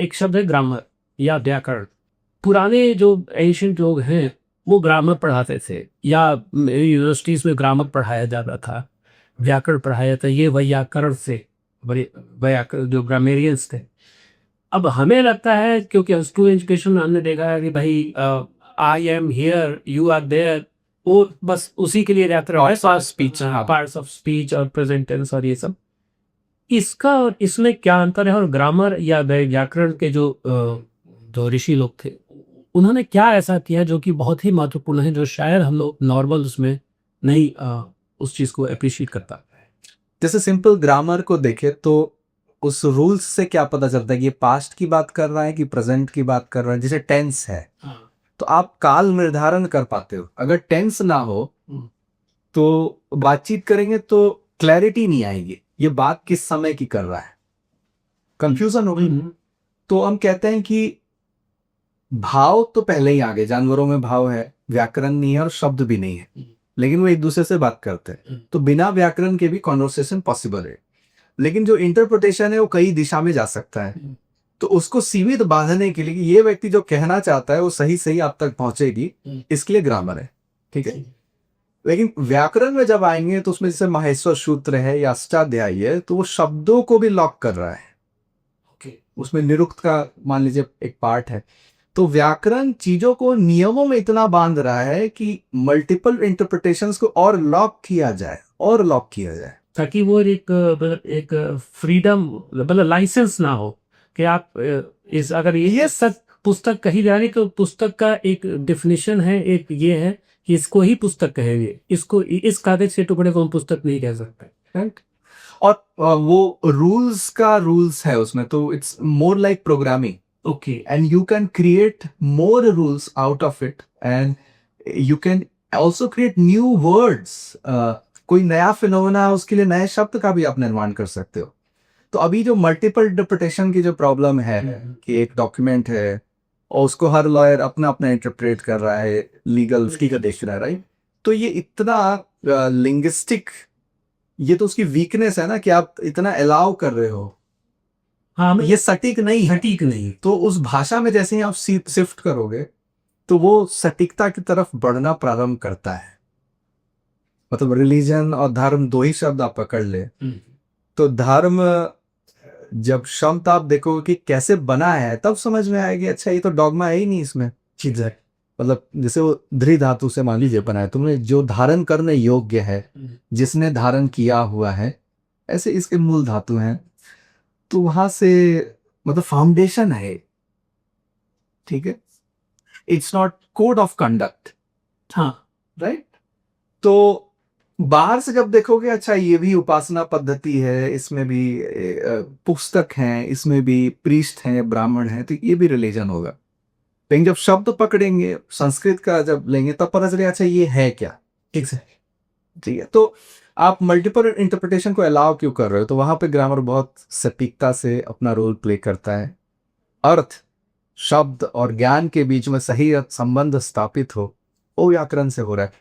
एक शब्द है ग्रामर या व्याकरण। पुराने जो एंशिएंट लोग हैं वो ग्रामर पढ़ाते थे, या यूनिवर्सिटीज में ग्रामर पढ़ाया जाता था, व्याकरण पढ़ाया जाता, ये वैयाकरण से बड़े व्याकरण जो ग्रामेरियंस थे। अब हमें लगता है क्योंकि स्कूल एजुकेशन में हमने देखा है कि भाई I am here you are there, वो बस उसी के लिए रहते रहे, स्पीच, पार्ट्स ऑफ स्पीच और प्रेजेंट टेंस और ये सब। इसका और इसमें क्या अंतर है? और ग्रामर या व्याकरण के जो ऋषि लोग थे उन्होंने क्या ऐसा किया जो कि बहुत ही महत्वपूर्ण है, जो शायद हम लोग नॉर्मल उसमें नहीं उस चीज को अप्रिशिएट करता। जैसे सिंपल ग्रामर को देखे तो उस रूल्स से क्या पता चलता है कि ये पास्ट की बात कर रहा है कि प्रेजेंट की बात कर रहा है। जैसे टेंस है तो आप काल निर्धारण कर पाते हो। अगर टेंस ना हो तो बातचीत करेंगे तो क्लैरिटी नहीं आएगी, ये बात किस समय की कर रहा है, कंफ्यूजन होगी। तो हम कहते हैं कि भाव तो पहले ही आ गए, जानवरों में भाव है, व्याकरण नहीं है और शब्द भी नहीं है, लेकिन वो एक दूसरे से बात करते हैं, तो बिना व्याकरण के भी कॉन्वर्सेशन पॉसिबल है। लेकिन जो इंटरप्रिटेशन है वो कई दिशा में जा सकता है, तो उसको सीमित बांधने के लिए कि ये व्यक्ति जो कहना चाहता है वो सही सही आप तक पहुंचेगी, इसके लिए ग्रामर है, ठीक है। लेकिन व्याकरण में जब आएंगे तो उसमें जैसे माहेश्वर सूत्र है या अष्टाध्यायी है, तो वो शब्दों को भी लॉक कर रहा है, उसमें निरुक्त का मान लीजिए एक पार्ट है। तो व्याकरण चीजों को नियमों में इतना बांध रहा है कि मल्टीपल इंटरप्रिटेशंस को और लॉक किया जाए, और लॉक किया जाए, ताकि वो एक फ्रीडम, मतलब लाइसेंस ना हो कि आप इस अगर ये सच पुस्तक कही जा रही तो पुस्तक का एक डेफिनेशन है, एक ये है कि इसको ही पुस्तक कहेंगे, इसको इस कागज के टुकड़े को हम पुस्तक नहीं कह सकते, राइट। और वो रूल्स का रूल्स है उसमें, तो it's more like programming. Okay, and you can create more rules out of it, and you can also create new words। कोई नया फिनोमेना है उसके लिए नए शब्द का भी आप निर्माण कर सकते हो। तो अभी जो मल्टीपल इंटरप्रिटेशन की जो प्रॉब्लम है कि एक डॉक्यूमेंट है और उसको हर लॉयर अपना अपना इंटरप्रेट कर रहा है, लीगल उसकी का देख रहा है, राइट। तो ये इतना लिंग्विस्टिक, ये तो उसकी वीकनेस है ना कि आप इतना अलाउ कर रहे हो। हाँ, ये सटीक नहीं, तो उस भाषा में जैसे ही आप शिफ्ट करोगे तो वो सटीकता की तरफ बढ़ना प्रारंभ करता है। मतलब रिलीजन और धर्म दो ही शब्द आप पकड़ ले, तो धर्म जब शब्द आप देखोगे कि कैसे बना है तब समझ में आएगी, अच्छा ये तो डॉगमा है ही नहीं इसमें चीज है। मतलब जैसे वो धृ धातु से मान लीजिए बना है, तुमने जो धारण करने योग्य है, जिसने धारण किया हुआ है, ऐसे इसके मूल धातु हैं। तो वहां से मतलब फाउंडेशन है, ठीक है। It's not code of conduct, हाँ, राइट। तो बाहर से जब देखोगे अच्छा ये भी उपासना पद्धति है, इसमें भी पुस्तक हैं, इसमें भी प्रीस्ट हैं, ब्राह्मण हैं, तो ये भी रिलीजन होगा। लेकिन जब शब्द पकड़ेंगे संस्कृत का जब लेंगे तब पता चलेगा अच्छा ये है क्या, ठीक है, ठीक है। तो आप मल्टीपल इंटरप्रिटेशन को अलाउ क्यों कर रहे हो? तो वहां पे ग्रामर बहुत सटीकता से अपना रोल प्ले करता है। अर्थ, शब्द और ज्ञान के बीच में सही संबंध स्थापित हो, वो व्याकरण से हो रहा है।